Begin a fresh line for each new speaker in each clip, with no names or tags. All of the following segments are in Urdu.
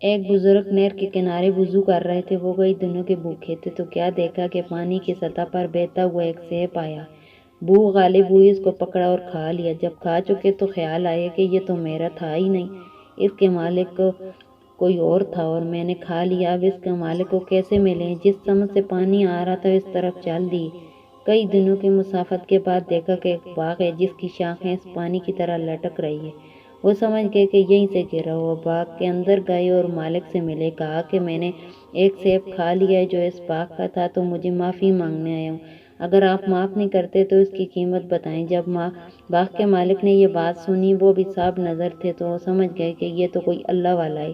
ایک بزرگ نہر کے کنارے وضو کر رہے تھے۔ وہ کئی دنوں کے بھوکے تھے تو کیا دیکھا کہ پانی کی سطح پر بہتا ہوا ایک سیب آیا۔ بھوک غالب ہوئی، اس کو پکڑا اور کھا لیا۔ جب کھا چکے تو خیال آیا کہ یہ تو میرا تھا ہی نہیں، اس کے مالک کوئی اور تھا اور میں نے کھا لیا۔ اب اس کے مالک کو کیسے ملیں؟ جس سمت سے پانی آ رہا تھا اس طرف چل دیے۔ کئی دنوں کی مسافت کے بعد دیکھا کہ ایک باغ ہے جس کی شاخیں اس پانی کی طرح لٹک رہی ہیں۔ وہ سمجھ گئے کہ یہیں سے گرا ہوا۔ باغ کے اندر گئے اور مالک سے ملے۔ کہا کہ میں نے ایک سیب کھا لیا ہے جو اس باغ کا تھا، تو مجھے معافی مانگنے آیا ہوں۔ اگر آپ معاف نہیں کرتے تو اس کی قیمت بتائیں۔ جب باغ کے مالک نے یہ بات سنی، وہ بھی صاحب نظر تھے تو وہ سمجھ گئے کہ یہ تو کوئی اللہ والا ہے۔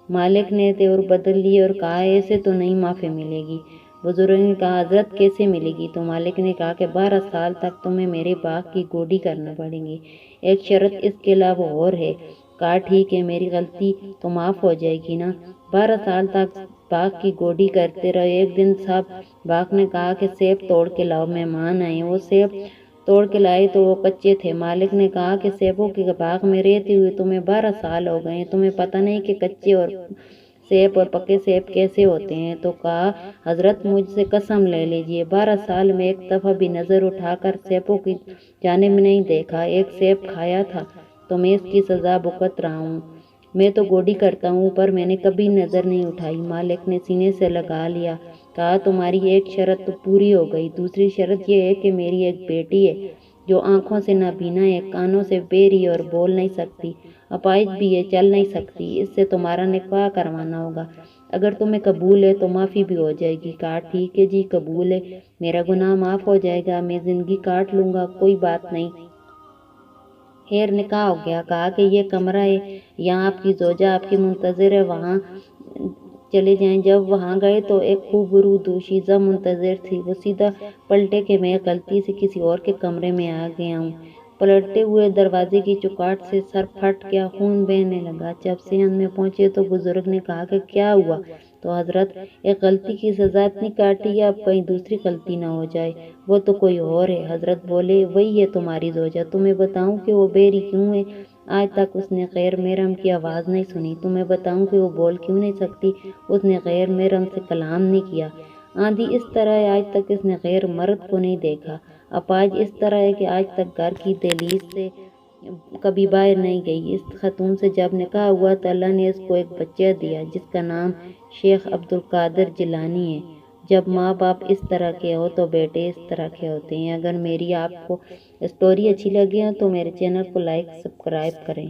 مالک نے تیور بدل لیے اور کہا ایسے تو نہیں معافی ملے گی۔ بزرگ نے کہا حضرت کیسے ملے گی؟ تو مالک نے کہا کہ 12 سال تک تمہیں میرے باغ کی گوڈی کرنا پڑے گی۔ ایک شرط اس کے علاوہ اور ہے۔ کہا ٹھیک ہے، میری غلطی تو معاف ہو جائے گی نا؟ 12 سال تک باغ کی گوڈی کرتے رہے۔ ایک دن صاحب باغ نے کہا کہ سیب توڑ کے لاؤ، مہمان آئے۔ وہ سیب توڑ کے لائے تو وہ کچے تھے۔ مالک نے کہا کہ سیبوں کے باغ میں رہتے ہوئے تمہیں 12 سال ہو گئے، تمہیں پتہ نہیں کہ کچے اور سیب اور پکے سیب کیسے ہوتے ہیں؟ تو کہا حضرت مجھ سے قسم لے لیجئے، 12 سال میں ایک دفعہ بھی نظر اٹھا کر سیبوں کی جانب نہیں دیکھا۔ ایک سیب کھایا تھا تو میں اس کی سزا بھگت رہا ہوں۔ میں تو گوڈی کرتا ہوں پر میں نے کبھی نظر نہیں اٹھائی۔ مالک نے سینے سے لگا لیا۔ کہا تمہاری ایک شرط تو پوری ہو گئی، دوسری شرط یہ ہے کہ میری ایک بیٹی ہے جو آنکھوں سے نابینا ہے، کانوں سے بہری اور بول نہیں سکتی، اپاہج بھی ہے، چل نہیں سکتی۔ اس سے تمہارا نکاح کروانا ہوگا۔ اگر تمہیں قبول ہے تو معافی بھی ہو جائے گی۔ کہا ٹھیک ہے جی، قبول ہے، میرا گناہ معاف ہو جائے گا، میں زندگی کاٹ لوں گا، کوئی بات نہیں۔ خیر نکاح ہو گیا۔ کہا کہ یہ کمرہ ہے، یہاں آپ کی زوجہ آپ کی منتظر ہے، وہاں چلے جائیں۔ جب وہاں گئے تو ایک خوبرو دوشیزہ منتظر تھی۔ وہ سیدھا پلٹے کہ میں غلطی سے کسی اور کے کمرے میں آ گیا ہوں۔ پلٹتے ہوئے دروازے کی چوکاٹ سے سر پھٹ گیا، خون بہنے لگا۔ جب صحن میں پہنچے تو بزرگ نے کہا کہ کیا ہوا؟ تو حضرت ایک غلطی کی سزا اتنی کاٹی ہے، اب کہیں دوسری غلطی نہ ہو جائے، وہ تو کوئی اور ہے۔ حضرت بولے وہی ہے تمہاری زوجہ۔ تمہیں بتاؤں کہ وہ بہری کیوں ہے؟ آج تک اس نے غیر محرم کی آواز نہیں سنی۔ تمہیں بتاؤں کہ وہ بول کیوں نہیں سکتی؟ اس نے غیر محرم سے کلام نہیں کیا۔ آندھی اس طرح ہے، آج تک اس نے غیر مرد کو نہیں دیکھا۔ اپاہج اس طرح ہے کہ آج تک گھر کی دہلیز سے کبھی باہر نہیں گئی۔ اس خاتون سے جب نکاح ہوا تو اللہ نے اس کو ایک بچہ دیا جس کا نام شیخ عبدالقادر جیلانی ہے۔ جب ماں باپ اس طرح کے ہو تو بیٹے اس طرح کے ہوتے ہیں۔ اگر میری آپ کو اسٹوری اچھی لگی ہو تو میرے چینل کو لائک سبسکرائب کریں۔